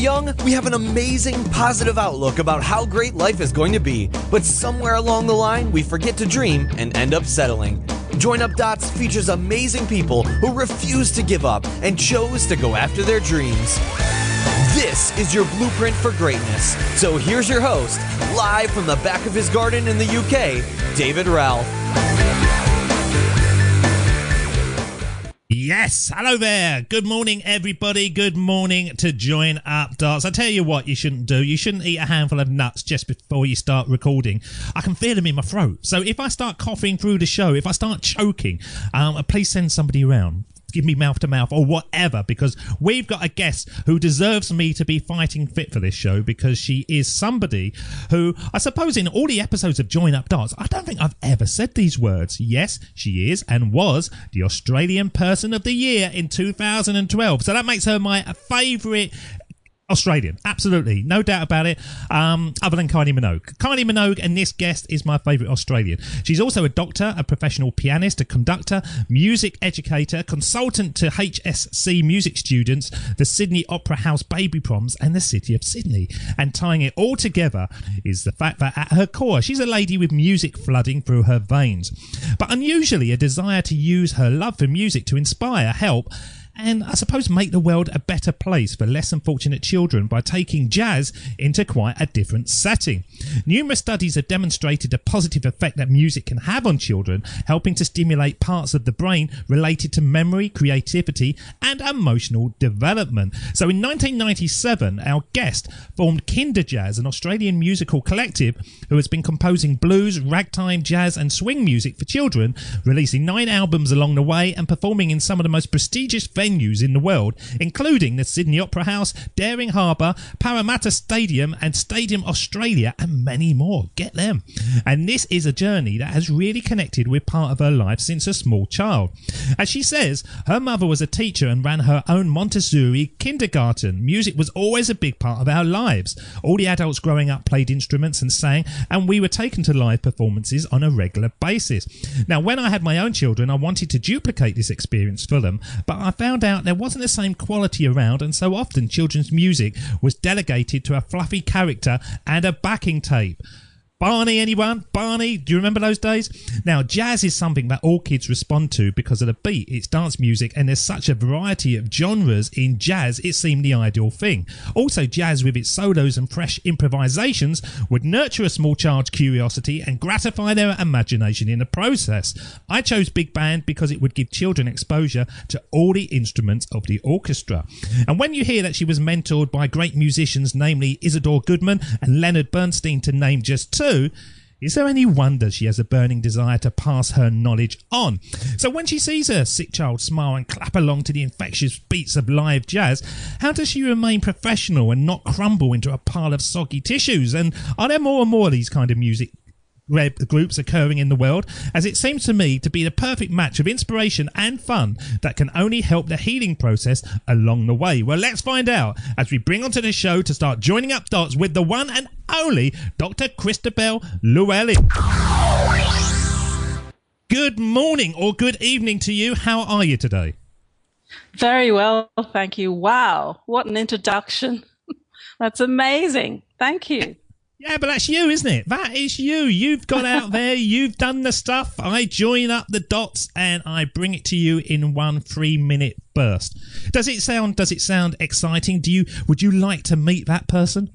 young, we have an amazing, positive outlook about how great life is going to be, but somewhere along the line, we forget to dream and end up settling. Join Up Dots features amazing people who refuse to give up and chose to go after their dreams. This is your blueprint for greatness. So here's your host, live from the back of his garden in the UK, David Ralph. Yes, hello there. Good morning, everybody. Good morning to Join Up Dots. I tell you what you shouldn't do. You shouldn't eat a handful of nuts just before you start recording. I can feel them in my throat. So if I start coughing through the show, if I start choking, please send somebody around. Give me mouth to mouth or whatever, because we've got a guest who deserves me to be fighting fit for this show, because she is somebody who, I suppose in all the episodes of Join Up Dots, I don't think I've ever said these words. Yes, she is and was the Australian Person of the Year in 2012. So that makes her my favourite Australian, absolutely, no doubt about it, other than Kylie Minogue. Kylie Minogue and this guest is my favourite Australian. She's also a doctor, a professional pianist, a conductor, music educator, consultant to HSC music students, the Sydney Opera House Baby Proms and the City of Sydney. And tying it all together is the fact that at her core, she's a lady with music flooding through her veins, but unusually a desire to use her love for music to inspire, help, and I suppose make the world a better place for less unfortunate children by taking jazz into quite a different setting. Numerous studies have demonstrated the positive effect that music can have on children, helping to stimulate parts of the brain related to memory, creativity and emotional development. So in 1997, our guest formed Kinderjazz, an Australian musical collective who has been composing blues, ragtime, jazz and swing music for children, releasing 9 albums along the way and performing in some of the most prestigious venues in the world, including the Sydney Opera House, Daring Harbour, Parramatta Stadium and Stadium Australia and many more. Get them. And this is a journey that has really connected with part of her life since a small child. As she says, her mother was a teacher and ran her own Montessori kindergarten. Music was always a big part of our lives. All the adults growing up played instruments and sang, and we were taken to live performances on a regular basis. Now, when I had my own children, I wanted to duplicate this experience for them, but I found out there wasn't the same quality around, and so often children's music was delegated to a fluffy character and a backing tape. Barney, anyone? Barney, do you remember those days? Now, jazz is something that all kids respond to because of the beat. It's dance music, and there's such a variety of genres in jazz, it seemed the ideal thing. Also, jazz with its solos and fresh improvisations would nurture a small child's curiosity and gratify their imagination in the process. I chose big band because it would give children exposure to all the instruments of the orchestra. And when you hear that she was mentored by great musicians, namely Isador Goodman and Leonard Bernstein, to name just two, is there any wonder she has a burning desire to pass her knowledge on? So when she sees her sick child smile and clap along to the infectious beats of live jazz, how does she remain professional and not crumble into a pile of soggy tissues? And are there more and more of these kind of music groups occurring in the world, as it seems to me to be the perfect match of inspiration and fun that can only help the healing process along the way? Well, let's find out as we bring onto the show to start joining up dots with the one and only Dr Christobel Llewellyn. Good morning or good evening to you. How are you today? Very well, thank you. Wow, what an introduction. That's amazing. Thank you. Yeah, but that's you, isn't it? That is you. You've got out there, you've done the stuff. I join up the dots and I bring it to you in 1 3-minute burst. Does it sound exciting? Would you like to meet that person?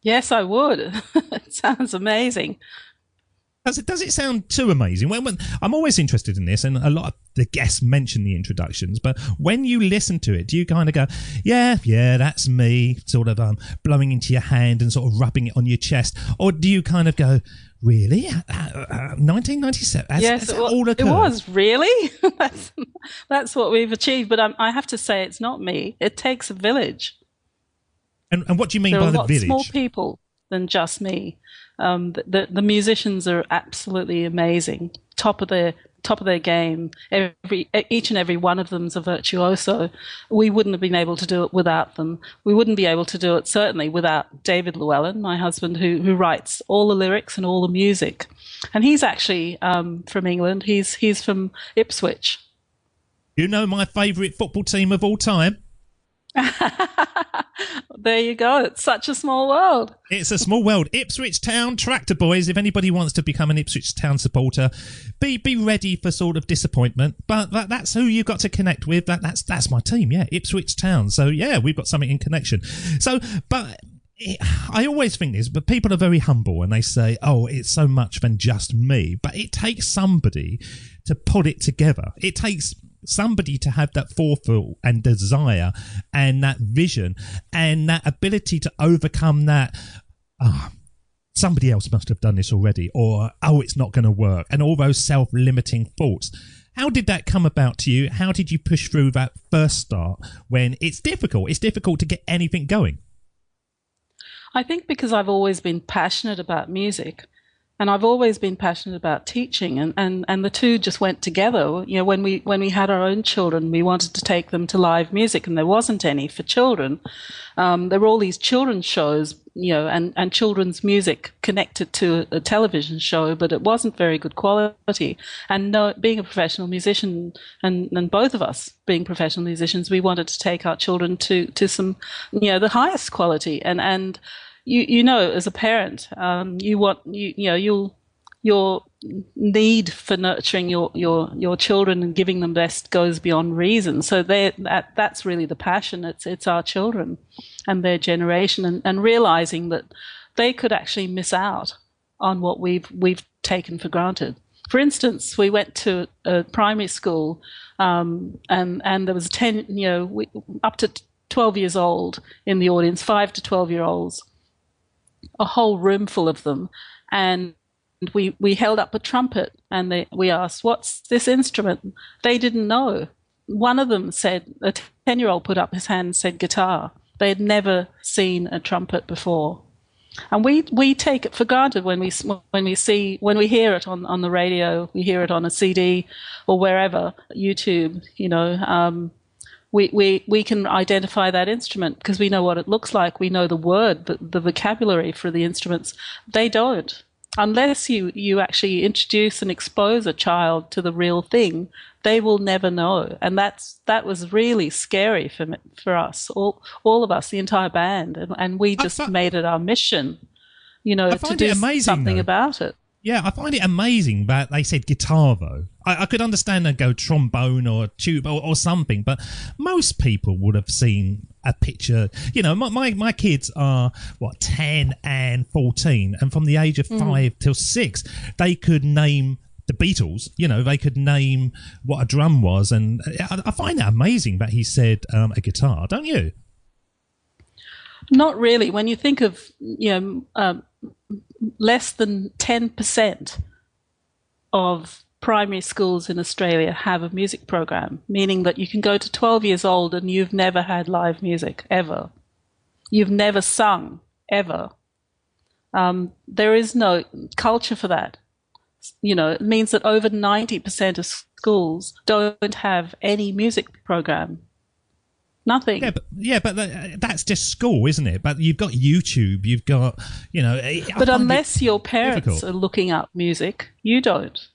Yes, I would. It sounds amazing. Does it sound too amazing? When I'm always interested in this, and a lot of the guests mention the introductions, but when you listen to it, do you kind of go, yeah, that's me, sort of blowing into your hand and sort of rubbing it on your chest? Or do you kind of go, really? 1997? Yes, all it was, really? That's what we've achieved, but I have to say it's not me. It takes a village. And what do you mean by the village? There are lots more people than just me. The musicians are absolutely amazing, top of their game. Each and every one of them's a virtuoso. We wouldn't have been able to do it without them. We wouldn't be able to do it certainly without David Llewellyn, my husband, who writes all the lyrics and all the music. And he's actually from England. He's from Ipswich. You know my favourite football team of all time? There you go. It's such a small world. It's a small world. Ipswich Town Tractor Boys. If anybody wants to become an Ipswich Town supporter, be ready for sort of disappointment. But that's who you've got to connect with. That's my team. Yeah, Ipswich Town. So yeah, we've got something in connection. So, but I always think this, but people are very humble and they say, "Oh, it's so much than just me." But it takes somebody to put it together. It takes somebody to have that forethought and desire and that vision and that ability to overcome that somebody else must have done this already, or it's not going to work, and all those self-limiting thoughts. How did that come about to you? How did you push through that first start when it's difficult to get anything going? I think because I've always been passionate about music, and I've always been passionate about teaching, and the two just went together. You know, when we had our own children, we wanted to take them to live music, and there wasn't any for children. There were all these children's shows, you know, and children's music connected to a television show, but it wasn't very good quality. And being a professional musician, and both of us being professional musicians, we wanted to take our children to some, you know, the highest quality. And you know, as a parent, your need for nurturing your children and giving them best goes beyond reason. So that's really the passion. It's our children and their generation, and realizing that they could actually miss out on what we've taken for granted. For instance, we went to a primary school, and there was up to 12 years old in the audience, 5 to 12-year-olds. A whole room full of them, and we held up a trumpet, and we asked, "What's this instrument?" They didn't know. One of them said, a 10-year-old put up his hand and said guitar. They had never seen a trumpet before, and we take it for granted when we hear it on the radio, we hear it on a CD or wherever, YouTube, you know. We can identify that instrument because we know what it looks like. We know the word, the vocabulary for the instruments. They don't. Unless you actually introduce and expose a child to the real thing, they will never know. And that was really scary for us, all of us, the entire band. And we just made it our mission, you know, to do something about it. Yeah, I find it amazing that they said guitar, though. I could understand they'd go trombone or tube or something, but most people would have seen a picture. You know, my kids are, 10 and 14, and from the age of 5 till 6, they could name the Beatles. You know, they could name what a drum was, and I find it amazing that he said a guitar, don't you? Not really. When you think of, less than 10% of primary schools in Australia have a music program, meaning that you can go to 12 years old and you've never had live music, ever. You've never sung, ever. There is no culture for that. You know, it means that over 90% of schools don't have any music program. Nothing. But that's just school, isn't it? But you've got YouTube, you've got, you know. But unless your parents are looking up music, you don't.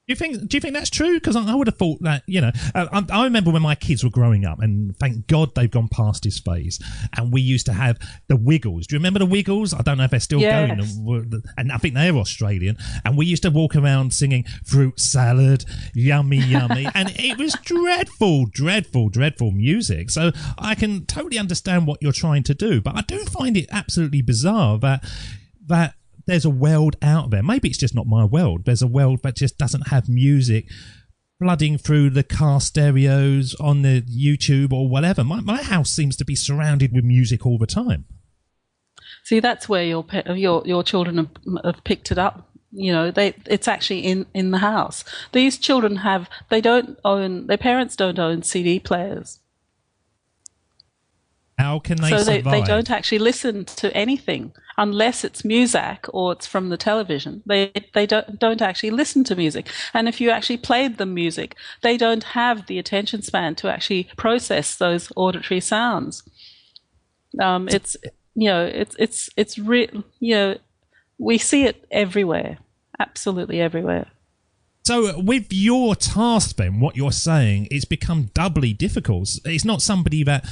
Do you think that's true? Because I would have thought that, you know, I remember when my kids were growing up, and thank God they've gone past this phase, and we used to have the Wiggles. Do you remember the Wiggles? I don't know if they're still going, and I think they're Australian, and we used to walk around singing fruit salad, yummy, yummy, and it was dreadful music. So I can totally understand what you're trying to do, but I do find it absolutely bizarre that there's a world out there. Maybe it's just not my world. There's a world that just doesn't have music flooding through the car stereos on the YouTube or whatever. My house seems to be surrounded with music all the time. See, that's where your children have picked it up. You know, it's actually in the house. These children their parents don't own CD players. How can they survive? So they don't actually listen to anything unless it's music or it's from the television. They don't actually listen to music. And if you actually played them music, they don't have the attention span to actually process those auditory sounds. We see it everywhere, absolutely everywhere. So with your task then, what you're saying, it's become doubly difficult. It's not somebody that,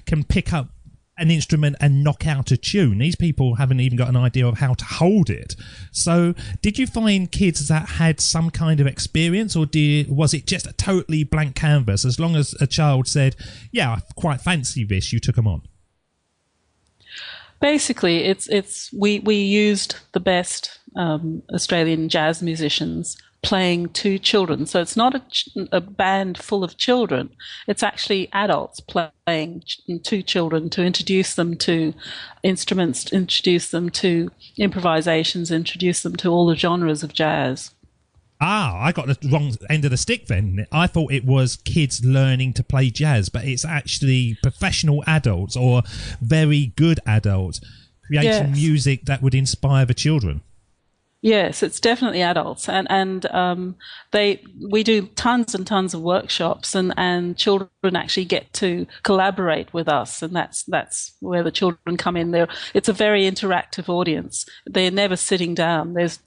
can pick up an instrument and knock out a tune. These people haven't even got an idea of how to hold it. So did you find kids that had some kind of experience, or was it just a totally blank canvas? As long as a child said, yeah, I quite fancy this, you took them on? Basically, we used the best Australian jazz musicians playing to children. So it's not a band full of children. It's actually adults playing to children to introduce them to instruments, introduce them to improvisations, introduce them to all the genres of jazz. I got the wrong end of the stick then. I thought it was kids learning to play jazz, but it's actually professional adults or very good adults creating music that would inspire the children. Yes, it's definitely adults, and we do tons and tons of workshops, and children actually get to collaborate with us, and that's where the children come in. It's a very interactive audience. They're never sitting down. There's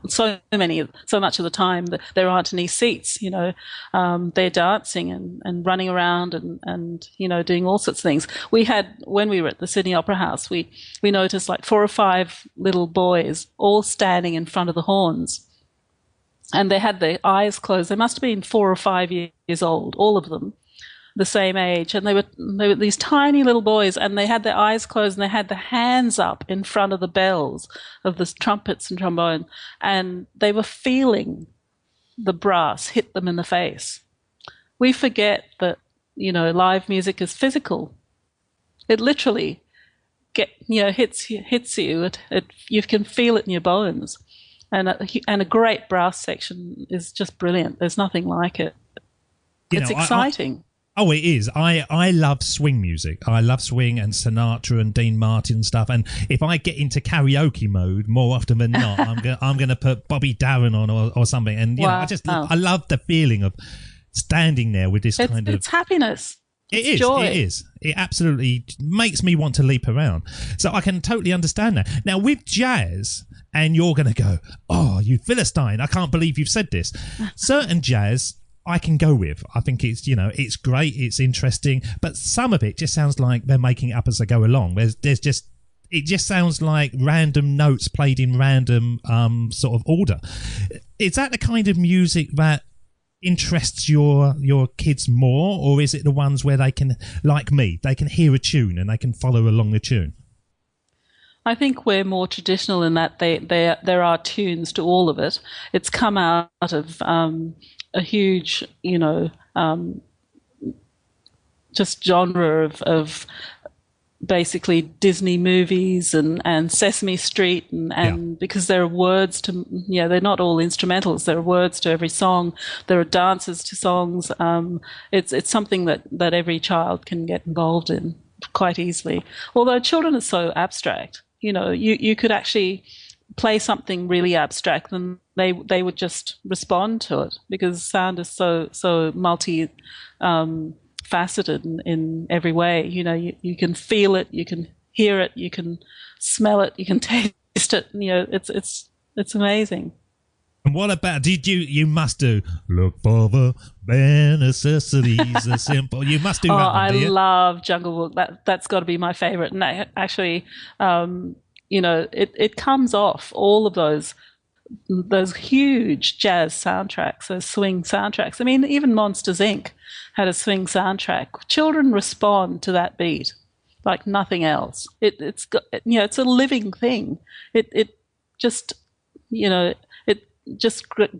so much of the time that there aren't any seats. They're dancing and running around and doing all sorts of things. We had, when we were at the Sydney Opera House, we noticed like 4 or 5 little boys all standing in front of the horns, and they had their eyes closed. They must have been 4 or 5 years old, all of them, the same age, and they were these tiny little boys, and they had their eyes closed, and they had their hands up in front of the bells of the trumpets and trombone, and they were feeling the brass hit them in the face. We forget that live music is physical. It literally hits you. You can feel it in your bones, and a great brass section is just brilliant. There's nothing like it. It's exciting. It is. I love swing music. I love swing and Sinatra and Dean Martin and stuff. And if I get into karaoke mode, more often than not, I'm gonna put Bobby Darin on or something. And I love the feeling of standing there with this kind of. It's happiness. It is. It absolutely makes me want to leap around. So I can totally understand that. Now, with jazz, and you're going to go, oh, you Philistine, I can't believe you've said this. Certain jazz I can go with. I think it's, it's great, it's interesting, but some of it just sounds like they're making it up as they go along. It just sounds like random notes played in random sort of order. Is that the kind of music that interests your kids more, or is it the ones where they can, like me, they can hear a tune and they can follow along the tune? I think we're more traditional in that there are tunes to all of it. It's come out of a huge, just genre of basically Disney movies and Sesame Street and because there are words to, they're not all instrumentals. There are words to every song. There are dances to songs. It's something that every child can get involved in quite easily. Although children are so abstract, you could actually play something really abstract and they would just respond to it because sound is so multi faceted in every way. You can feel it, you can hear it, you can smell it, you can taste it. It's amazing. And what about, you must do look for the bare necessities are simple. You must do that one, I do you? love Jungle Book. That's got to be my favorite. And actually, it comes off all of those huge jazz soundtracks, those swing soundtracks. I mean, even Monsters, Inc. had a swing soundtrack. Children respond to that beat like nothing else. It's a living thing. It just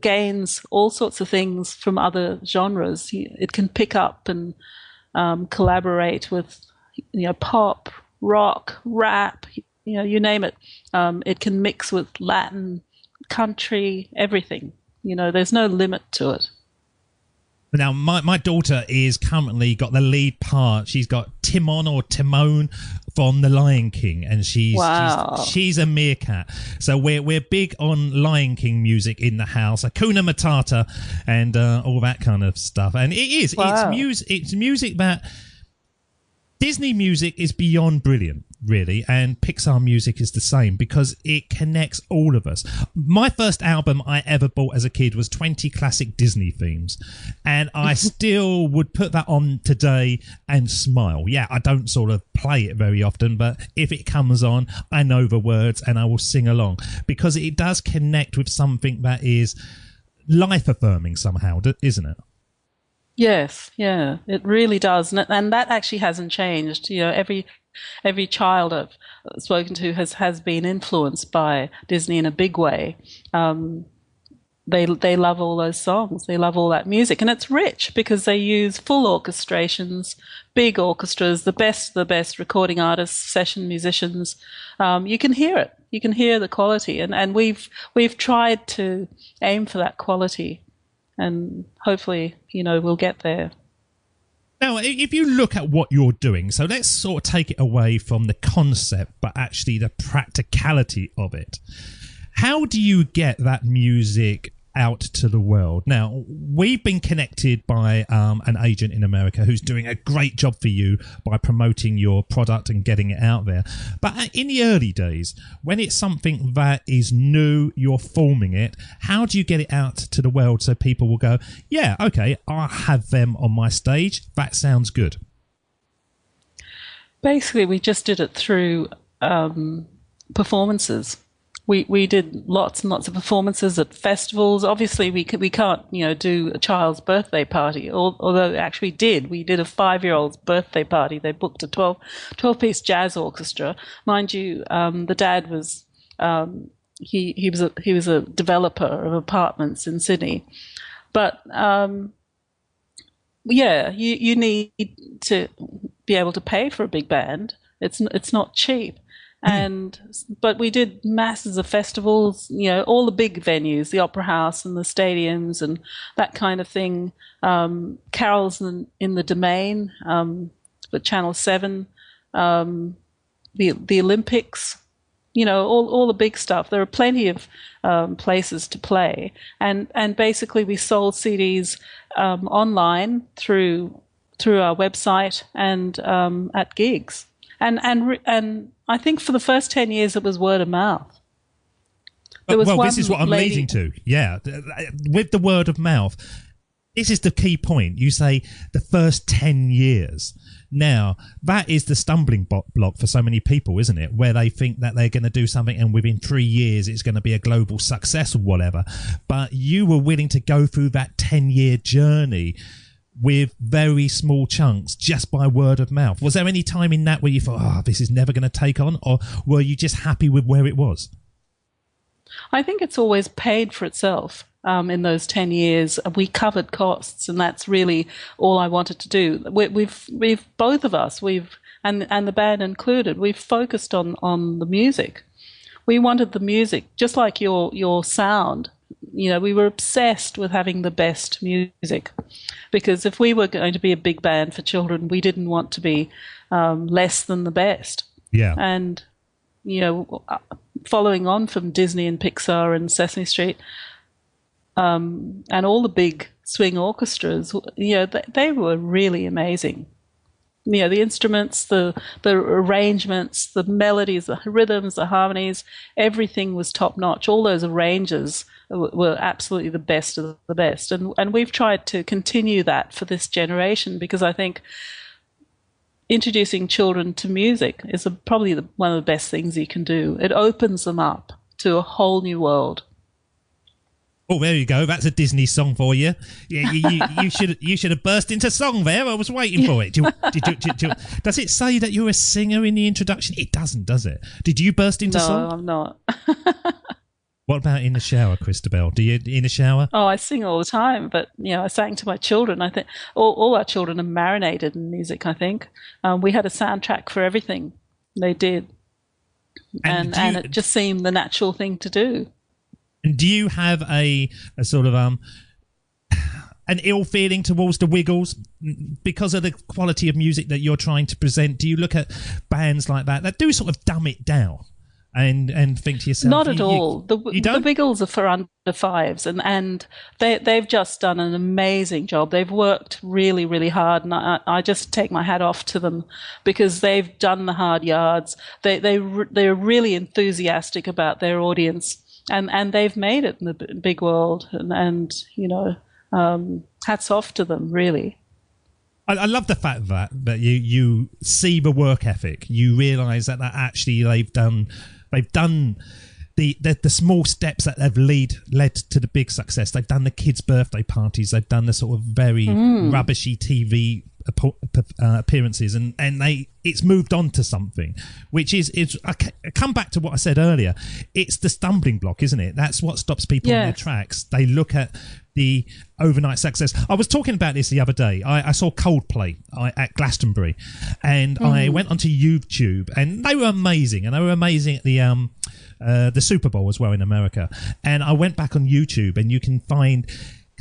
gains all sorts of things from other genres. It can pick up and collaborate with pop, rock, rap, you name it. It can mix with Latin, country, everything. There's no limit to it. Now, my daughter is currently got the lead part. She's got Timon from The Lion King, and she's a meerkat. So we're big on Lion King music in the house, Hakuna Matata, and all that kind of stuff. And it's music that Disney music is beyond brilliant. really, and Pixar music is the same because it connects all of us. My first album I ever bought as a kid was 20 classic Disney themes, and I still would put that on today and smile. Yeah, I don't sort of play it very often, but if it comes on, I know the words and I will sing along because it does connect with something that is life affirming somehow, isn't it? Yes, yeah, it really does, and that actually hasn't changed. You know, every child I've spoken to has been influenced by Disney in a big way. They love all those songs, they love all that music, and it's rich because they use full orchestrations, big orchestras, the best recording artists, session musicians. You can hear it, you can hear the quality, and we've tried to aim for that quality. And hopefully, you know, we'll get there. Now, if you look at what you're doing, so let's sort of take it away from the concept, but actually the practicality of it. How do you get that music out to the world? Now, we've been connected by an agent in America who's doing a great job for you by promoting your product and getting it out there. But in the early days, when it's something that is new, you're forming it, how do you get it out to the world so people will go, yeah, okay, I'll have them on my stage. That sounds good. Basically, we just did it through performances. We did lots and lots of performances at festivals. Obviously, we can't, you know, do a child's birthday party, although actually we did a 5-year-old's birthday party. They booked a 12-piece jazz orchestra. Mind you, the dad was he was a developer of apartments in Sydney, but yeah, you need to be able to pay for a big band. It's not cheap. But we did masses of festivals, you know, all the big venues, the Opera House and the stadiums and that kind of thing. Carols in the Domain, for Channel 7, the Olympics, you know, all the big stuff. There are plenty of places to play, and basically we sold CDs online through our website and at gigs. And I think for the first 10 years it was word of mouth. Well, this is what I'm leading to. Yeah, with the word of mouth, this is the key point. You say the first 10 years. Now, that is the stumbling block for so many people, isn't it? Where they think that they're going to do something and within 3 years it's going to be a global success or whatever. But you were willing to go through that 10-year journey with very small chunks just by word of mouth. Was there any time in that where you thought, this is never going to take on, or were you just happy with where it was? I think it's always paid for itself. In those 10 years, we covered costs, and that's really all I wanted to do. We've both of us, and the band included, we've focused on the music. We wanted the music, just like your sound. You know, we were obsessed with having the best music, because if we were going to be a big band for children, we didn't want to be less than the best. Yeah. And, you know, following on from Disney and Pixar and Sesame Street, and all the big swing orchestras, you know, they were really amazing. You know, the instruments, the arrangements, the melodies, the rhythms, the harmonies, everything was top notch. All those arrangers were absolutely the best of the best. And we've tried to continue that for this generation, because I think introducing children to music is probably one of the best things you can do. It opens them up to a whole new world. Oh, there you go. That's a Disney song for you. Yeah, you should have burst into song there. I was waiting for it. Does it say that you're a singer in the introduction? It doesn't, does it? Did you burst into song? No, I'm not. What about in the shower, Christobel? Do you in the shower? Oh, I sing all the time, but you know, I sang to my children. I think all our children are marinated in music. I think we had a soundtrack for everything. They did, and it just seemed the natural thing to do. And do you have a sort of an ill feeling towards the Wiggles because of the quality of music that you're trying to present? Do you look at bands like that do sort of dumb it down? and think to yourself, not at all. The don't? Wiggles are for under fives, and they've just done an amazing job. They've worked really, really hard, and I just take my hat off to them because they've done the hard yards. They're really enthusiastic about their audience, and they've made it in the big world, and hats off to them, really. I love the fact that you see the work ethic. You realise that actually they've done the small steps that have led to the big success. They've done the kids' birthday parties. They've done the sort of very rubbishy TV appearances, and it's moved on to something, which is I come back to what I said earlier. It's the stumbling block, isn't it? That's what stops people in their tracks. They look at the overnight success. I was talking about this the other day. I saw Coldplay at Glastonbury, and I went onto YouTube, and they were amazing, and they were amazing at the Super Bowl as well in America. And I went back on YouTube, and you can find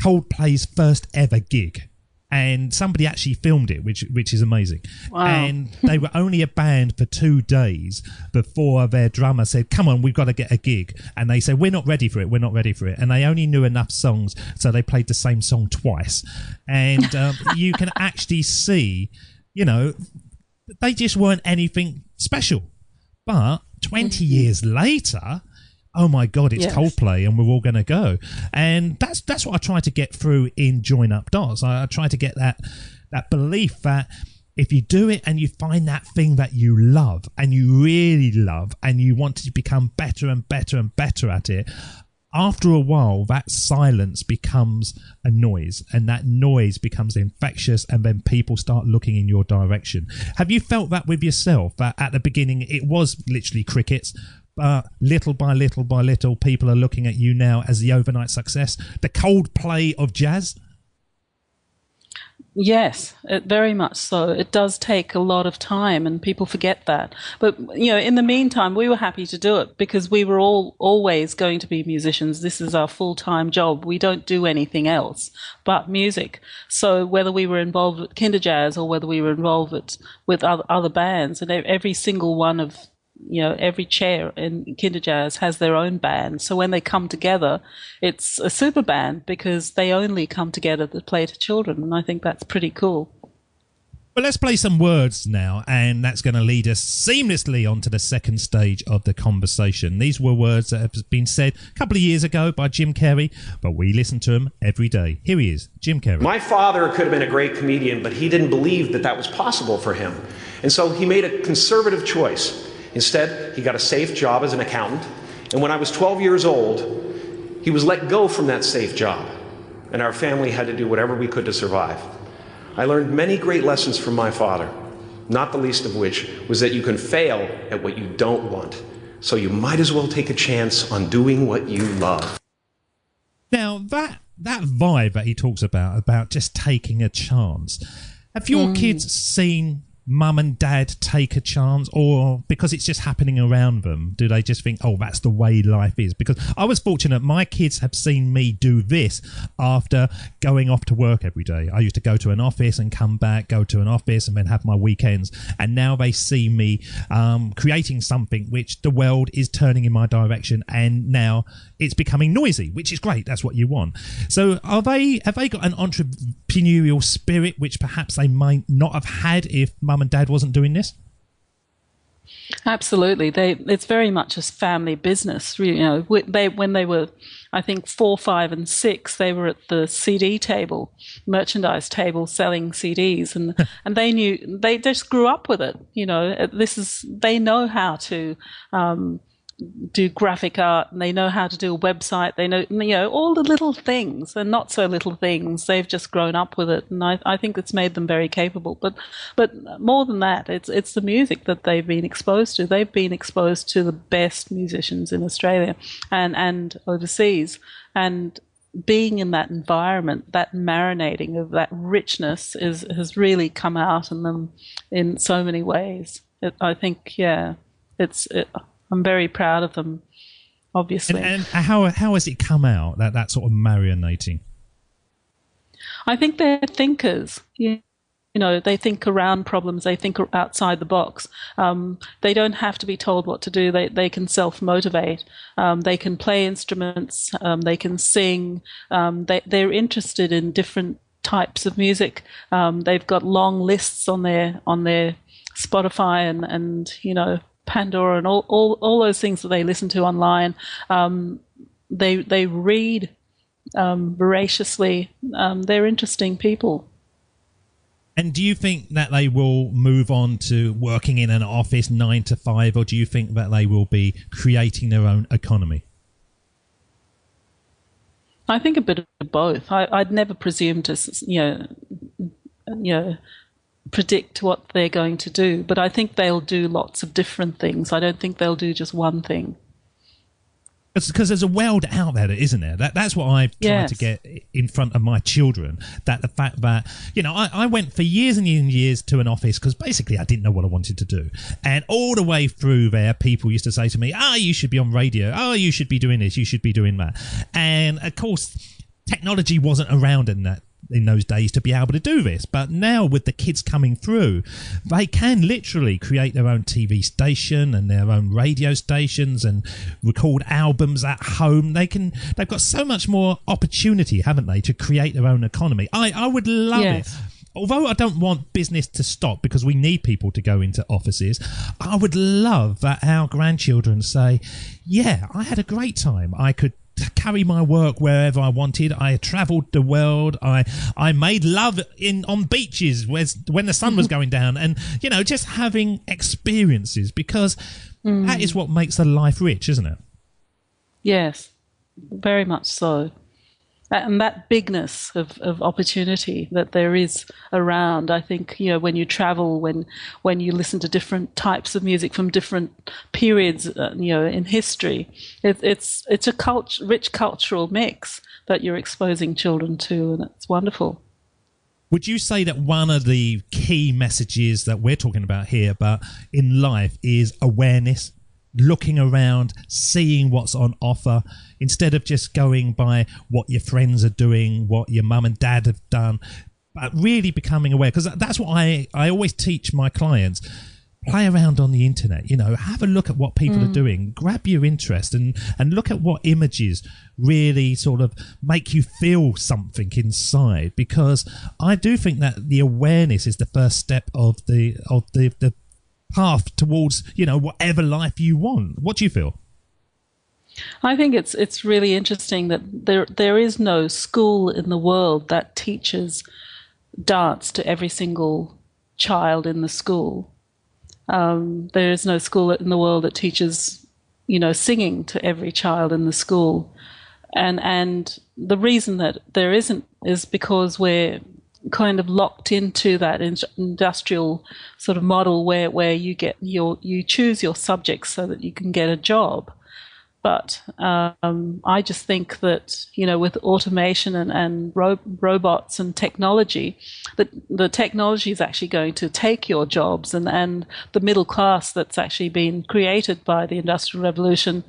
Coldplay's first ever gig. And somebody actually filmed it, which is amazing. Wow. And they were only a band for 2 days before their drummer said, "Come on, we've got to get a gig." And they said, "We're not ready for it. We're not ready for it." And they only knew enough songs, so they played the same song twice. And you can actually see, they just weren't anything special. But 20 years later, oh my God, it's Coldplay, and we're all going to go. And that's what I try to get through in Join Up Dots. I try to get that belief that if you do it and you find that thing that you love and you really love and you want to become better and better and better at it, after a while, that silence becomes a noise, and that noise becomes infectious, and then people start looking in your direction. Have you felt that with yourself, that at the beginning it was literally crickets, but little by little by little, people are looking at you now as the overnight success, the Coldplay of jazz? Yes, very much so. It does take a lot of time, and people forget that. But, in the meantime, we were happy to do it because we were always going to be musicians. This is our full-time job. We don't do anything else but music. So whether we were involved with Kinderjazz or whether we were involved with other bands, and every single one of every chair in Kinderjazz has their own band. So when they come together, it's a super band because they only come together to play to children. And I think that's pretty cool. Well, let's play some words now, and that's going to lead us seamlessly onto the second stage of the conversation. These were words that have been said a couple of years ago by Jim Carrey, but we listen to them every day. Here he is, Jim Carrey. My father could have been a great comedian, but he didn't believe that was possible for him. And so he made a conservative choice. Instead, he got a safe job as an accountant, and when I was 12 years old, he was let go from that safe job, and our family had to do whatever we could to survive. I learned many great lessons from my father, not the least of which was that you can fail at what you don't want, so you might as well take a chance on doing what you love. Now, that vibe that he talks about just taking a chance, have your kids seen mum and dad take a chance, or because it's just happening around them, do they just think, oh, that's the way life is? Because I was fortunate, my kids have seen me do this after going off to work every day. I used to go to an office and come back, go to an office and then have my weekends, and now they see me creating something which the world is turning in my direction, and now it's becoming noisy, which is great. That's what you want. So have they got an entrepreneurial spirit which perhaps they might not have had if mum and dad wasn't doing this? Absolutely. It's very much a family business. When they were, I think, 4, 5, and 6, they were at the CD table, merchandise table, selling CDs, and they just grew up with it. They know how to do graphic art, and they know how to do a website. They know, all the little things and not so little things. They've just grown up with it, and I think it's made them very capable. But more than that, it's the music that they've been exposed to. They've been exposed to the best musicians in Australia and overseas, and being in that environment, that marinating of that richness has really come out in them in so many ways. I think, I'm very proud of them, obviously. And how has it come out, that sort of marinating? I think they're thinkers. they think around problems. They think outside the box. They don't have to be told what to do. They can self-motivate. They can play instruments. They can sing. They're interested in different types of music. They've got long lists on their Spotify and Pandora and all those things that they listen to online. They read voraciously. They're interesting people. And do you think that they will move on to working in an office 9 to 5, or do you think that they will be creating their own economy? I think a bit of both. I'd never presume to, predict what they're going to do, but I think they'll do lots of different things. I don't think they'll do just one thing. Because there's a world out there, isn't there? That's what I've tried to get in front of my children. That the fact that, I went for years and years and years to an office because basically I didn't know what I wanted to do. And all the way through there, people used to say to me, you should be on radio. Oh, you should be doing this. You should be doing that. And of course, technology wasn't around in those days to be able to do this, but now with the kids coming through, they can literally create their own TV station and their own radio stations and record albums at home. They've got so much more opportunity, haven't they, to create their own economy. I would love it. Although I don't want business to stop because we need people to go into offices, I would love that our grandchildren say, I had a great time. I could carry my work wherever I wanted. I travelled the world. I made love on beaches when the sun was going down, and just having experiences, because that is what makes a life rich, isn't it? Yes, very much so. And that bigness of opportunity that there is around, I think, when you travel, when you listen to different types of music from different periods, in history, it's a rich cultural mix that you're exposing children to, and it's wonderful. Would you say that one of the key messages that we're talking about here, but in life, is awareness? Looking around, seeing what's on offer, instead of just going by what your friends are doing, what your mum and dad have done, but really becoming aware. Because that's what I always teach my clients. Play around on the internet, have a look at what people are doing, grab your interest and look at what images really sort of make you feel something inside. Because I do think that the awareness is the first step of the path towards whatever life you want. What do you feel? I think it's really interesting that there is no school in the world that teaches dance to every single child in the school. There is no school in the world that teaches singing to every child in the school, and the reason that there isn't is because we're kind of locked into that industrial sort of model where you choose your subjects so that you can get a job. But I just think that with automation and robots and technology, that the technology is actually going to take your jobs, and the middle class that's actually been created by the Industrial Revolution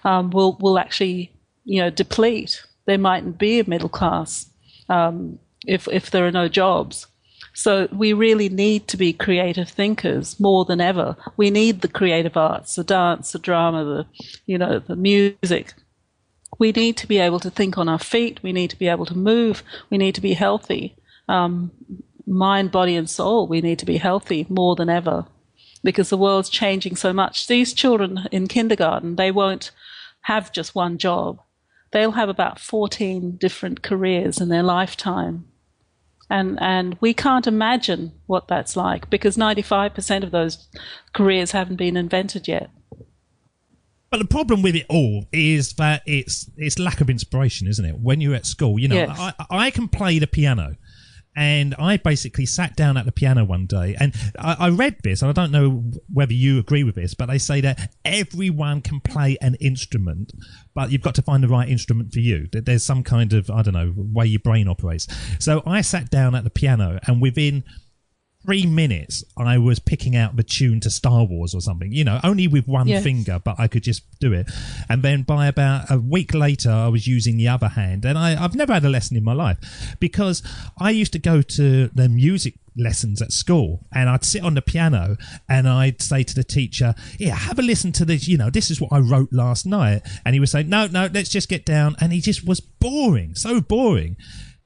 will actually deplete. There mightn't be a middle class if there are no jobs. So we really need to be creative thinkers more than ever. We need the creative arts, the dance, the drama, the music. We need to be able to think on our feet. We need to be able to move. We need to be healthy. Mind, body, and soul, we need to be healthy more than ever, because the world's changing so much. These children in kindergarten, they won't have just one job. They'll have about 14 different careers in their lifetime. And we can't imagine what that's like, because 95% of those careers haven't been invented yet. But the problem with it all is that it's lack of inspiration, isn't it? When you're at school, yes. I can play the piano. And I basically sat down at the piano one day, and I read this, and I don't know whether you agree with this, but they say that everyone can play an instrument, but you've got to find the right instrument for you. There's some kind of, way your brain operates. So I sat down at the piano, and within 3 minutes, I was picking out the tune to Star Wars or something, only with one finger, but I could just do it. And then by about a week later, I was using the other hand. And I've never had a lesson in my life, because I used to go to the music lessons at school, and I'd sit on the piano and I'd say to the teacher, yeah, have a listen to this, this is what I wrote last night. And he would say, no, let's just get down. And he just was boring, so boring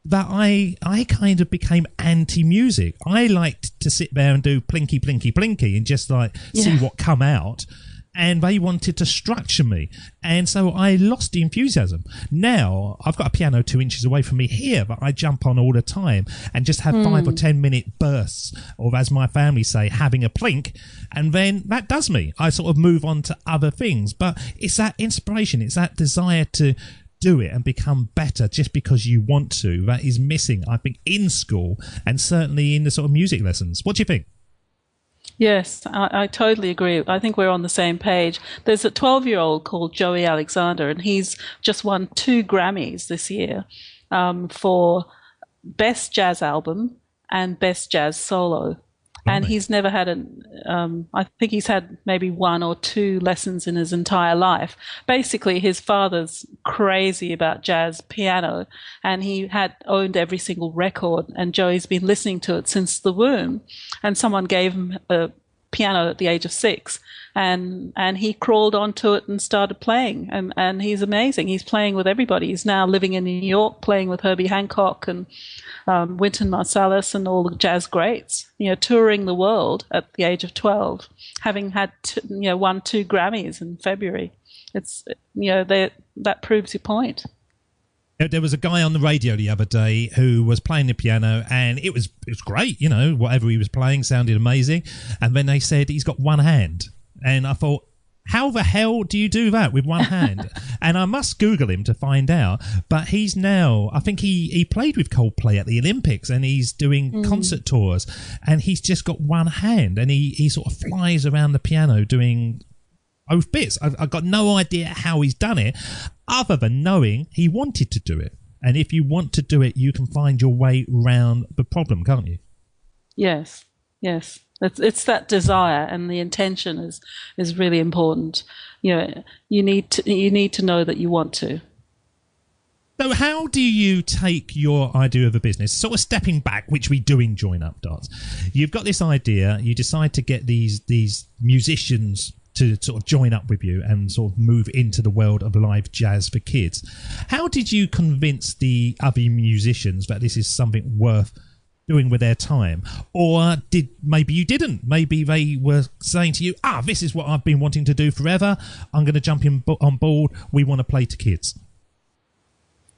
that I kind of became anti-music. I liked to sit there and do plinky, plinky, plinky and just see what come out. And they wanted to structure me. And so I lost the enthusiasm. Now, I've got a piano 2 inches away from me here, but I jump on all the time and just have 5 or 10 minute bursts of, as my family say, having a plink. And then that does me. I sort of move on to other things. But it's that inspiration. It's that desire to do it and become better just because you want to. That is missing, I think, in school and certainly in the sort of music lessons. What do you think? Yes, I totally agree. I think we're on the same page. There's a 12-year-old called Joey Alexander, and he's just won 2 Grammys this year for Best Jazz Album and Best Jazz Solo. And he's never had I think he's had maybe 1 or 2 lessons in his entire life. Basically, his father's crazy about jazz piano, and he had owned every single record, and Joey's been listening to it since the womb. And someone gave him a piano at the age of 6, and he crawled onto it and started playing, and he's amazing. He's playing with everybody. He's now living in New York, playing with Herbie Hancock and Wynton Marsalis and all the jazz greats, touring the world at the age of 12, having had won 2 Grammys in February. It's that proves your point. There was a guy on the radio the other day who was playing the piano, and it was great, whatever he was playing sounded amazing. And then they said he's got one hand, and I thought, how the hell do you do that with one hand? And I must Google him to find out. But he's now, I think he played with Coldplay at the Olympics, and he's doing concert tours, and he's just got one hand, and he sort of flies around the piano doing both bits. I've got no idea how he's done it, other than knowing he wanted to do it. And if you want to do it, you can find your way around the problem, can't you? Yes. It's that desire, and the intention is really important. You need to know that you want to. So how do you take your idea of a business, sort of stepping back, which we do in Join Up Darts? You've got this idea, you decide to get these musicians to sort of join up with you and sort of move into the world of live jazz for kids. How did you convince the other musicians that this is something worth doing with their time? Or maybe you didn't? Maybe they were saying to you, this is what I've been wanting to do forever. I'm going to jump on board. We want to play to kids.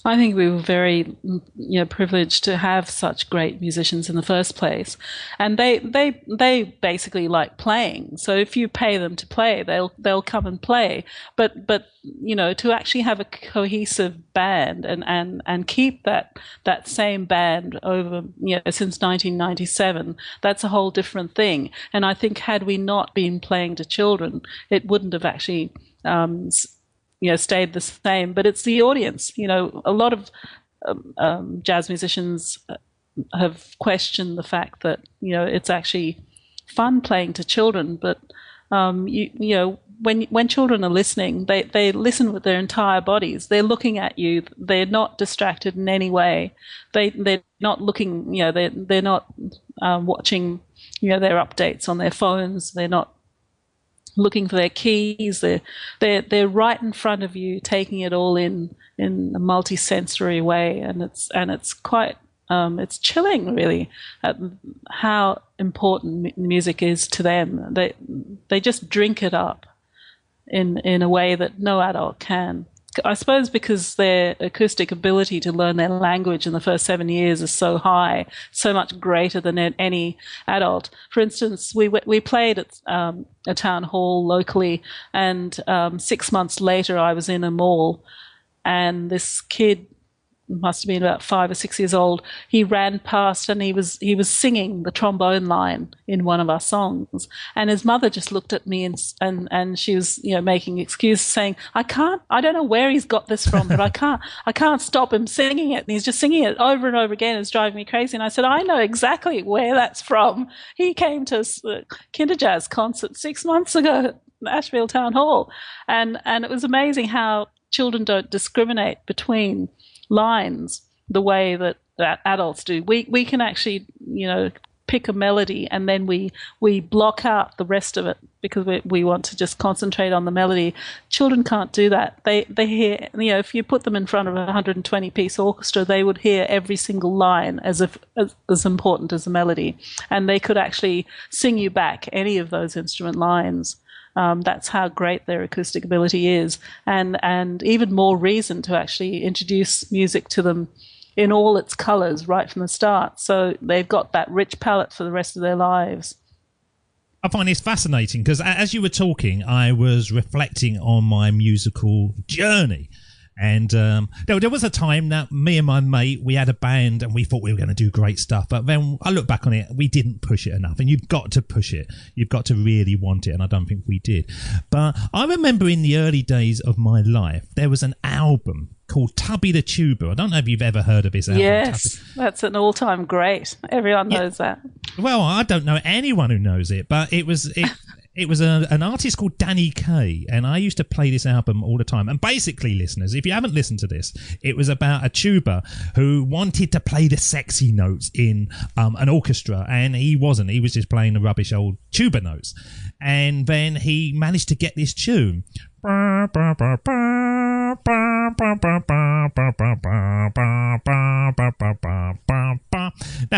I think we were very, privileged to have such great musicians in the first place, and they basically like playing. So if you pay them to play, they'll come and play. But to actually have a cohesive band and keep that same band over since 1997, that's a whole different thing. And I think had we not been playing to children, it wouldn't have actually stayed the same. But it's the audience. A lot of jazz musicians have questioned the fact that it's actually fun playing to children. But when children are listening, they listen with their entire bodies. They're looking at you. They're not distracted in any way. They're not looking. They're not watching their updates on their phones. They're not looking for their keys. They're right in front of you, taking it all in a multi-sensory way, and it's quite it's chilling, really, at how important music is to them. They just drink it up in a way that no adult can. I suppose because their acoustic ability to learn their language in the first 7 years is so high, so much greater than any adult. For instance, we played at a town hall locally, and 6 months later I was in a mall, and this kid must have been about 5 or 6 years old. He ran past and he was singing the trombone line in one of our songs, and his mother just looked at me and she was making excuses, saying, I don't know where he's got this from, but I can't stop him singing it, and he's just singing it over and over again. It's driving me crazy. And I said, I know exactly where that's from. He came to a Kinderjazz concert 6 months ago at Asheville Town Hall, and it was amazing how children don't discriminate between lines the way that adults do. We can actually, pick a melody and then we block out the rest of it because we want to just concentrate on the melody. Children can't do that. They hear, if you put them in front of a 120-piece orchestra, they would hear every single line as important as the melody, and they could actually sing you back any of those instrument lines. That's how great their acoustic ability is, and even more reason to actually introduce music to them in all its colours right from the start. So they've got that rich palette for the rest of their lives. I find this fascinating because as you were talking, I was reflecting on my musical journey. And there was a time that me and my mate, we had a band and we thought we were going to do great stuff. But then I look back on it, we didn't push it enough. And you've got to push it. You've got to really want it. And I don't think we did. But I remember in the early days of my life, there was an album called Tubby the Tuba. I don't know if you've ever heard of his album. Yes, Tubby. That's an all-time great. Everyone knows that. Well, I don't know anyone who knows it, but it was an artist called Danny Kaye, and I used to play this album all the time. And basically, listeners, if you haven't listened to this, it was about a tuba who wanted to play the sexy notes in an orchestra, and he wasn't. He was just playing the rubbish old tuba notes. And then he managed to get this tune. Now,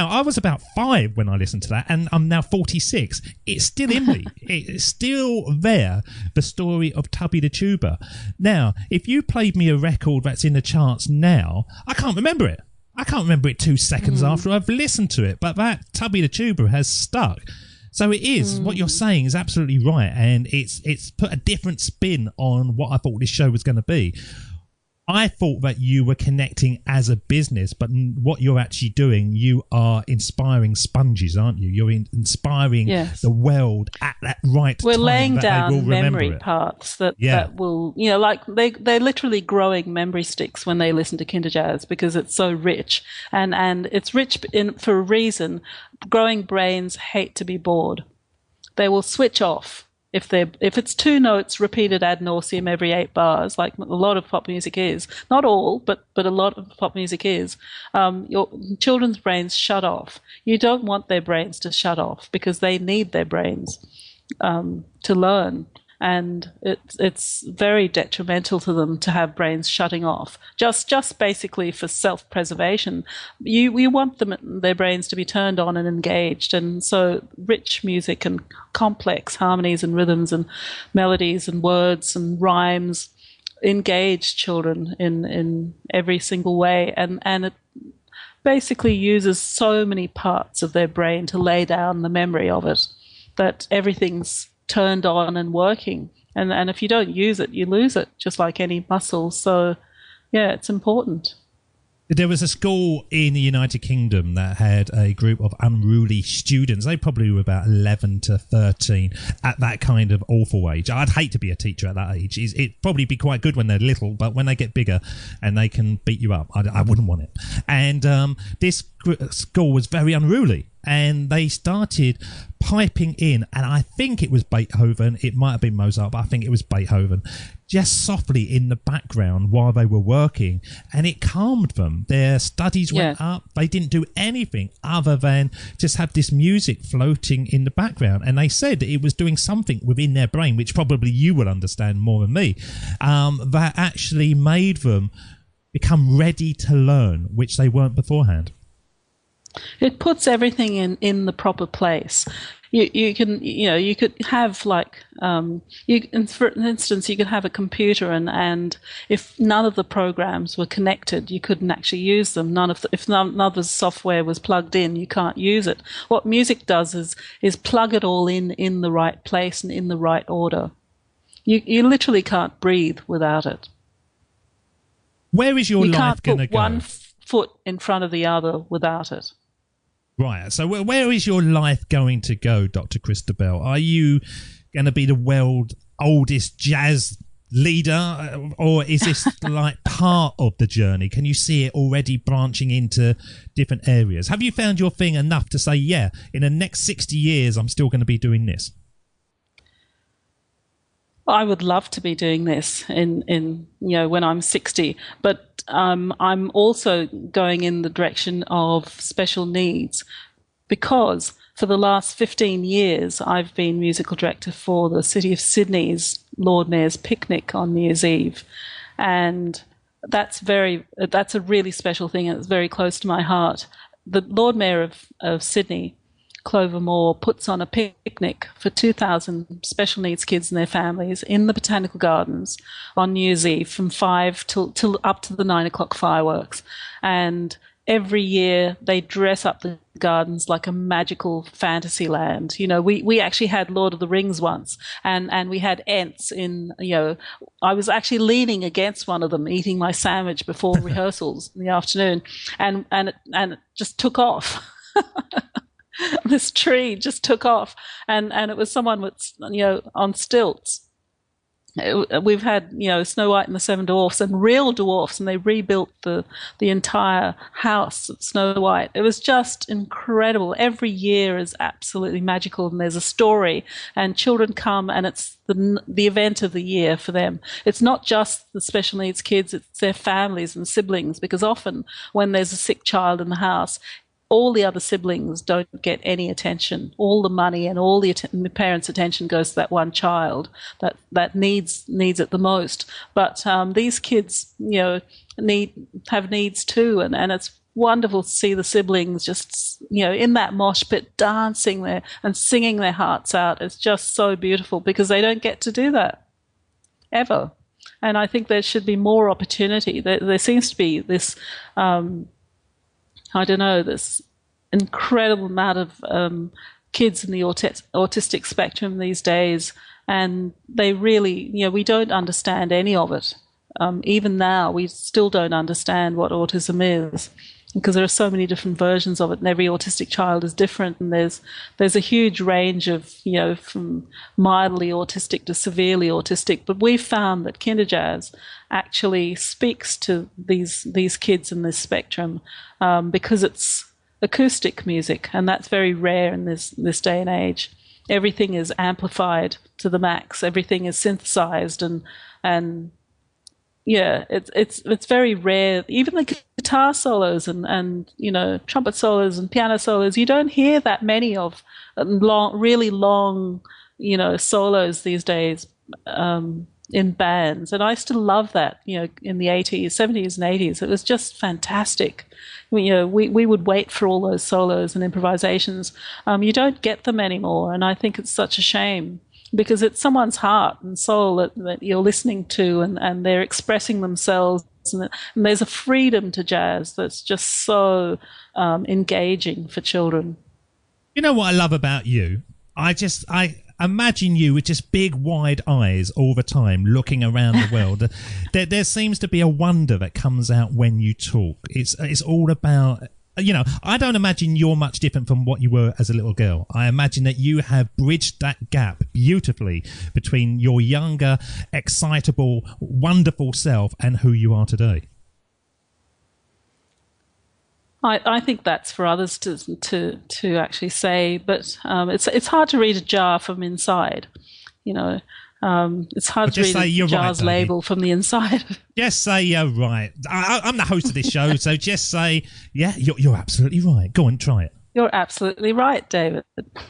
I was about 5 when I listened to that, and I'm now 46. It's still in me. It's still there, the story of Tubby the Tuba. Now, if you played me a record that's in the charts now, I can't remember it. I can't remember it 2 seconds after I've listened to it, but that Tubby the Tuba has stuck. So it is, what you're saying is absolutely right, and it's put a different spin on what I thought this show was going to be. I thought that you were connecting as a business, but what you're actually doing, you are inspiring sponges, aren't you? You're inspiring the world at that right time. We're laying that down they will memory paths that will, like they're literally growing memory sticks when they listen to Kinderjazz because it's so rich, and it's rich for a reason. Growing brains hate to be bored. They will switch off. If it's 2 notes repeated ad nauseum every 8 bars, like a lot of pop music is, not all, but a lot of pop music is, your children's brains shut off. You don't want their brains to shut off because they need their brains to learn. And it's very detrimental to them to have brains shutting off, just basically for self-preservation. You want their brains to be turned on and engaged, and so rich music and complex harmonies and rhythms and melodies and words and rhymes engage children in every single way, and it basically uses so many parts of their brain to lay down the memory of it that everything's turned on and working, and if you don't use it, you lose it, just like any muscle. So it's important. There was a school in the United Kingdom that had a group of unruly students. They probably were about 11 to 13 at that kind of awful age. I'd hate to be a teacher at that age. It'd probably be quite good when they're little, but when they get bigger and they can beat you up, I wouldn't want it. And this school was very unruly, and they started piping in, and I think it was Beethoven, it might have been Mozart, but I think it was Beethoven, just softly in the background while they were working, and it calmed them. Their studies went up. They didn't do anything other than just have this music floating in the background, and they said that it was doing something within their brain, which probably you will understand more than me, that actually made them become ready to learn, which they weren't beforehand. It puts everything in the proper place. You could have like for instance, you could have a computer and if none of the programs were connected, you couldn't actually use them. If none of the software was plugged in, you can't use it. What music does is plug it all in the right place and in the right order. You literally can't breathe without it. Where is your life going to go? You can't put one foot in front of the other without it. Right, so where is your life going to go, Dr. Christobel? Are you going to be the world's oldest jazz leader, or is this like part of the journey? Can you see it already branching into different areas? Have you found your thing enough to say, yeah, in the next 60 years, I'm still going to be doing this? I would love to be doing this in when I'm 60, but I'm also going in the direction of special needs because for the last 15 years, I've been musical director for the City of Sydney's Lord Mayor's Picnic on New Year's Eve. And that's a really special thing, and it's very close to my heart. The Lord Mayor of Sydney, Clover Moore, puts on a picnic for 2,000 special needs kids and their families in the Botanical Gardens on New Year's Eve from 5 till up to the 9 o'clock fireworks. And every year they dress up the gardens like a magical fantasy land. You know, we actually had Lord of the Rings once, and we had Ents in, you know, I was actually leaning against one of them eating my sandwich before rehearsals in the afternoon, and it just took off. This tree just took off, and it was someone with, you know, on stilts. We've had, you know, Snow White and the Seven Dwarfs and real dwarfs, and they rebuilt the entire house of Snow White. It was just incredible. Every year is absolutely magical, and there's a story, and children come, and it's the event of the year for them. It's not just the special needs kids, it's their families and siblings, because often when there's a sick child in the house, all the other siblings don't get any attention. All the money and all the parents' attention goes to that one child that needs it the most. But these kids, you know, have needs too, and it's wonderful to see the siblings just, you know, in that mosh pit dancing there and singing their hearts out. It's just so beautiful, because they don't get to do that ever. And I think there should be more opportunity. There seems to be this I don't know, this incredible amount of kids in the autistic spectrum these days, and they really, you know, we don't understand any of it. Even now, we still don't understand what autism is, because there are so many different versions of it, and every autistic child is different, and there's a huge range of, you know, from mildly autistic to severely autistic. But we've found that Kinderjazz actually speaks to these kids in this spectrum, because it's acoustic music, and that's very rare in this day and age. Everything is amplified to the max. Everything is synthesized, and yeah, it's very rare. Even the guitar solos and you know, trumpet solos and piano solos, you don't hear that many of really long, you know, solos these days in bands. And I still love that, you know, in the 80s, 70s and 80s. It was just fantastic. You know, we would wait for all those solos and improvisations. You don't get them anymore, and I think it's such a shame, because it's someone's heart and soul that you're listening to, and they're expressing themselves, and there's a freedom to jazz that's just so engaging for children. You know what I love about you? I imagine you with just big wide eyes all the time looking around the world. there seems to be a wonder that comes out when you talk. It's all about, you know, I don't imagine you're much different from what you were as a little girl. I imagine that you have bridged that gap beautifully between your younger, excitable, wonderful self and who you are today. I think that's for others to actually say, but it's hard to read a jar from inside, you know. It's hard to read a jar's label from the inside. Just say you're right. I'm the host of this show, so just say, yeah, you're absolutely right. Go on, try it. You're absolutely right, David.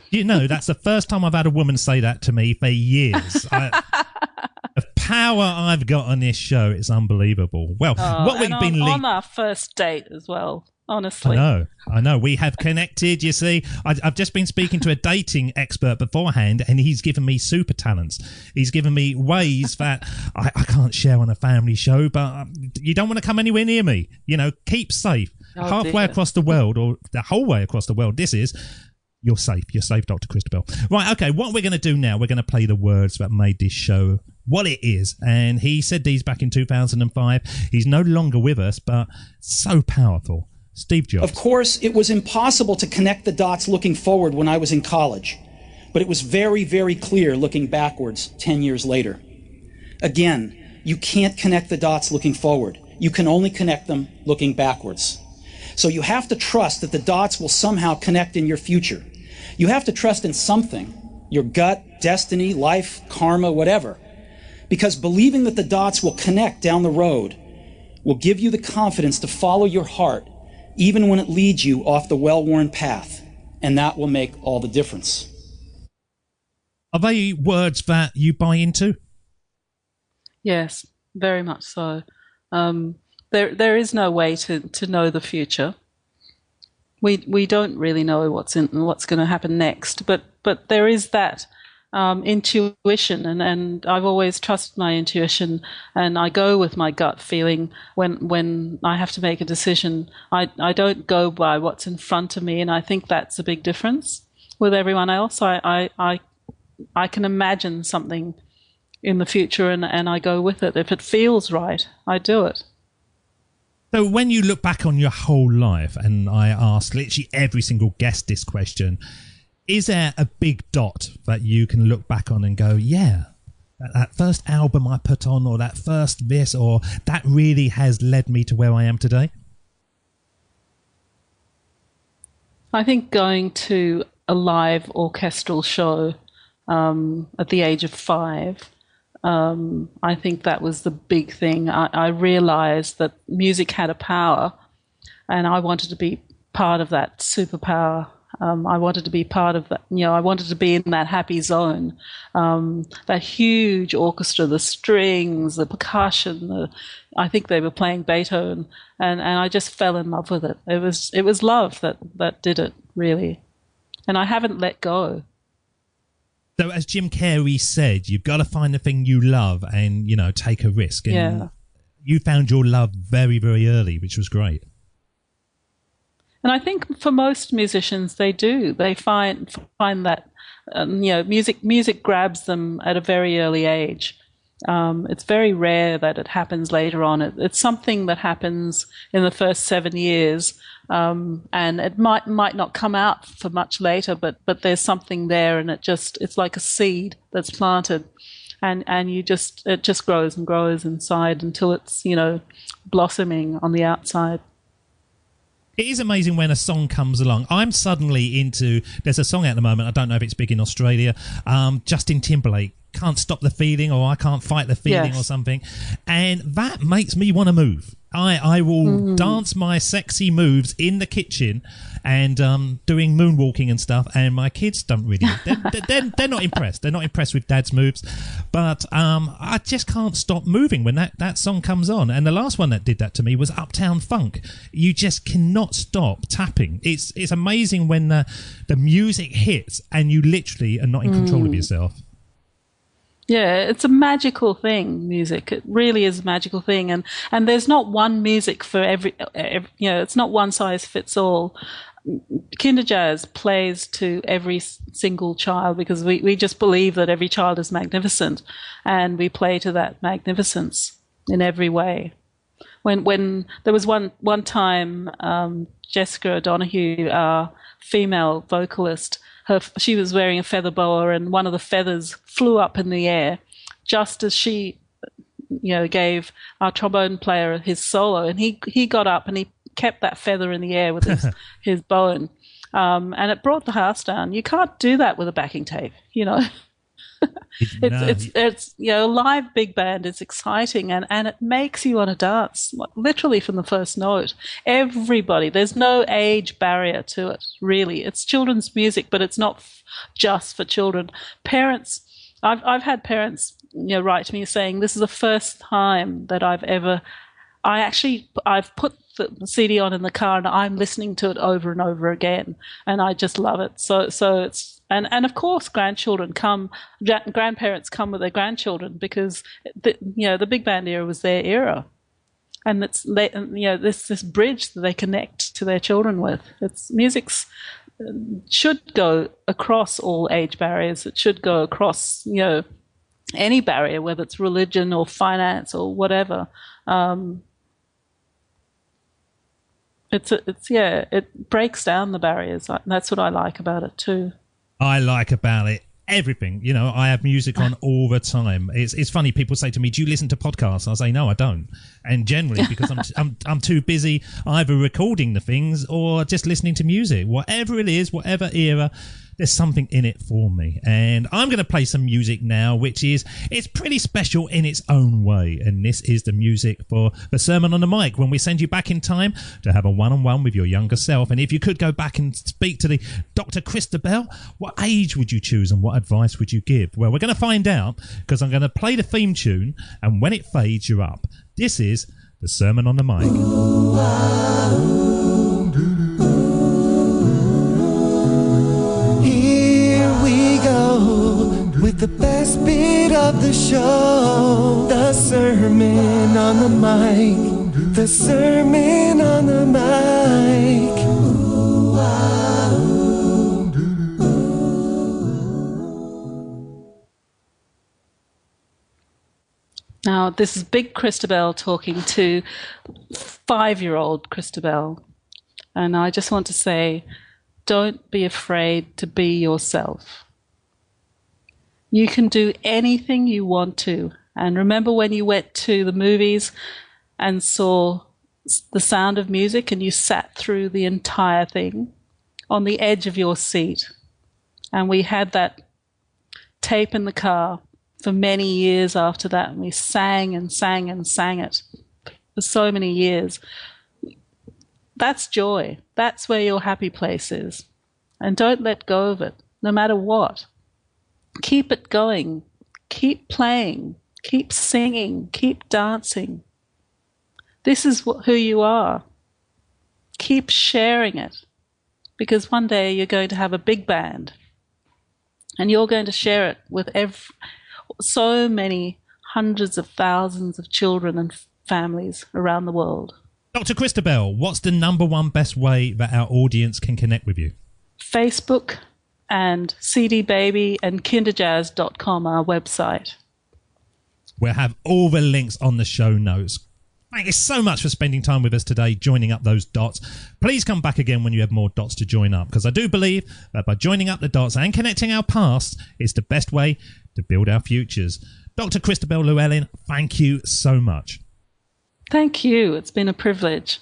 You know, that's the first time I've had a woman say that to me for years. The power I've got on this show is unbelievable. Well, what we've been on our first date as well. Honestly. I know. We have connected, you see. I've just been speaking to a dating expert beforehand, and he's given me super talents. He's given me ways that I can't share on a family show, but you don't want to come anywhere near me. You know, keep safe. Halfway across the world, or the whole way across the world, you're safe. You're safe, Dr. Christobel. Right, okay, what we're going to do now, we're going to play the words that made this show what it is. And he said these back in 2005. He's no longer with us, but so powerful. Steve Jobs. Of course, it was impossible to connect the dots looking forward when I was in college, but it was very, very clear looking backwards 10 years later. Again, you can't connect the dots looking forward. You can only connect them looking backwards. So you have to trust that the dots will somehow connect in your future. You have to trust in something, your gut, destiny, life, karma, whatever, because believing that the dots will connect down the road will give you the confidence to follow your heart even when it leads you off the well-worn path. And that will make all the difference. Are they words that you buy into? Yes, very much so. There is no way to know the future. We don't really know what's going to happen next, but there is that intuition, and I've always trusted my intuition, and I go with my gut feeling when I have to make a decision. I don't go by what's in front of me, and I think that's a big difference with everyone else. I can imagine something in the future, and I go with it. If it feels right, I do it. So when you look back on your whole life, and I ask literally every single guest this question, is there a big dot that you can look back on and go, yeah, that first album I put on, or that first this, or that really has led me to where I am today? I think going to a live orchestral show at the age of 5, I think that was the big thing. I realized that music had a power, and I wanted to be part of that superpower. I wanted to be part of that, I wanted to be in that happy zone. That huge orchestra, the strings, the percussion, I think they were playing Beethoven, and I just fell in love with it. It was love that did it, really. And I haven't let go. So as Jim Carrey said, you've got to find the thing you love and, take a risk. And you found your love very, very early, which was great. And I think for most musicians, they do. They find that, music grabs them at a very early age. It's very rare that it happens later on. It's something that happens in the first 7 years, and it might not come out for much later, but there's something there, and it's like a seed that's planted, and it just grows and grows inside until it's blossoming on the outside. It is amazing when a song comes along. I'm suddenly into, there's a song at the moment, I don't know if it's big in Australia, Justin Timberlake, Can't Stop the Feeling, or I Can't Fight the Feeling, or something. And that makes me want to move. I will dance my sexy moves in the kitchen and doing moonwalking and stuff, and my kids don't really, they're not impressed. They're not impressed with Dad's moves, but I just can't stop moving when that song comes on. And the last one that did that to me was Uptown Funk. You just cannot stop tapping. It's amazing when the music hits and you literally are not in control of yourself. Yeah, it's a magical thing, music. It really is a magical thing. And there's not one music for every it's not one size fits all. Kinderjazz plays to every single child because we just believe that every child is magnificent, and we play to that magnificence in every way. When there was one time, Jessica O'Donoghue, our female vocalist, she was wearing a feather boa, and one of the feathers flew up in the air just as she, gave our trombone player his solo, and he got up and he kept that feather in the air with his bone, and it brought the house down. You can't do that with a backing tape, It's a live big band is exciting, and it makes you want to dance literally from the first note. Everybody, there's no age barrier to it, really. It's children's music, but it's not just for children. Parents, I've had parents write to me saying this is the first time that I've put the CD on in the car and I'm listening to it over and over again, and I just love it. So it's and of course grandparents come with their grandchildren because the big band era was their era, and it's this bridge that they connect to their children with. Music's should go across all age barriers. It should go across any barrier, whether it's religion or finance or whatever. It breaks down the barriers. That's what I like about it too. I like about it everything. I have music on all the time. It's funny. People say to me, "Do you listen to podcasts?" I say, "No, I don't." And generally, because I'm too busy either recording the things or just listening to music, whatever it is, whatever era. there's something in it for me. And I'm going to play some music now, it's pretty special in its own way. And this is the music for the Sermon on the Mic, when we send you back in time to have a one-on-one with your younger self. And if you could go back and speak to the Dr. Christobel, what age would you choose and what advice would you give? Well, we're going to find out, because I'm going to play the theme tune, and when it fades, you're up. This is the Sermon on the Mic. Here we go with the best bit of the show, the Sermon on the Mic, the Sermon on the Mic. Now, this is Big Christobel talking to 5-year-old Christobel. And I just want to say, don't be afraid to be yourself. You can do anything you want to. And remember when you went to the movies and saw The Sound of Music and you sat through the entire thing on the edge of your seat? And we had that tape in the car for many years after that, and we sang and sang and sang it for so many years. That's joy. That's where your happy place is. And don't let go of it, no matter what. Keep it going. Keep playing. Keep singing. Keep dancing. This is who you are. Keep sharing it, because one day you're going to have a big band, and you're going to share it with so many hundreds of thousands of children and families around the world. Dr. Christobel, what's the number one best way that our audience can connect with you? Facebook and CD Baby and Kinderjazz.com, our website. We'll have all the links on the show notes. Thank you so much for spending time with us today, joining up those dots. Please come back again when you have more dots to join up, because I do believe that by joining up the dots and connecting our past is the best way to build our futures. Dr. Christobel Llewellyn, thank you so much. Thank you. It's been a privilege.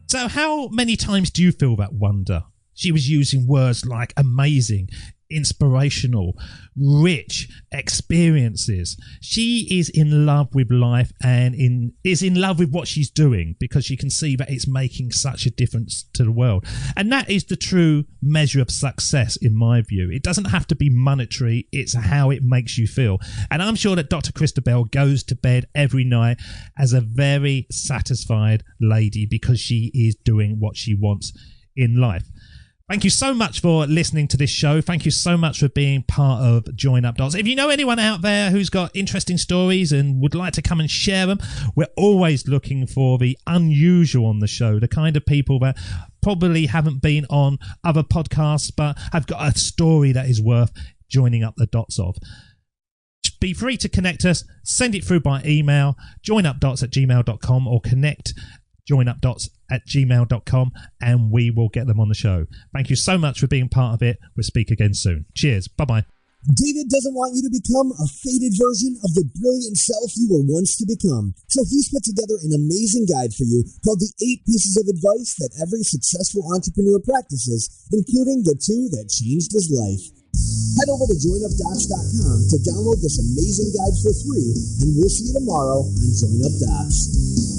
So how many times do you feel that wonder? She was using words like amazing, inspirational, rich experiences. She is in love with life and is in love with what she's doing, because she can see that it's making such a difference to the world. And that is the true measure of success, in my view. It doesn't have to be monetary, it's how it makes you feel. And I'm sure that Dr. Christobel goes to bed every night as a very satisfied lady, because she is doing what she wants in life. Thank you so much for listening to this show. Thank you so much for being part of Join Up Dots. If you know anyone out there who's got interesting stories and would like to come and share them, we're always looking for the unusual on the show, the kind of people that probably haven't been on other podcasts but have got a story that is worth joining up the dots of. Be free to connect us. Send it through by email, joinupdots@gmail.com, or connect joinupdots@gmail.com, and we will get them on the show. Thank you so much for being part of it. We'll speak again soon. Cheers. Bye-bye. David doesn't want you to become a faded version of the brilliant self you were once to become. So he's put together an amazing guide for you called the 8 Pieces of Advice That Every Successful Entrepreneur Practices, including the 2 that changed his life. Head over to joinupdots.com to download this amazing guide for free, and we'll see you tomorrow on Join Up Dots.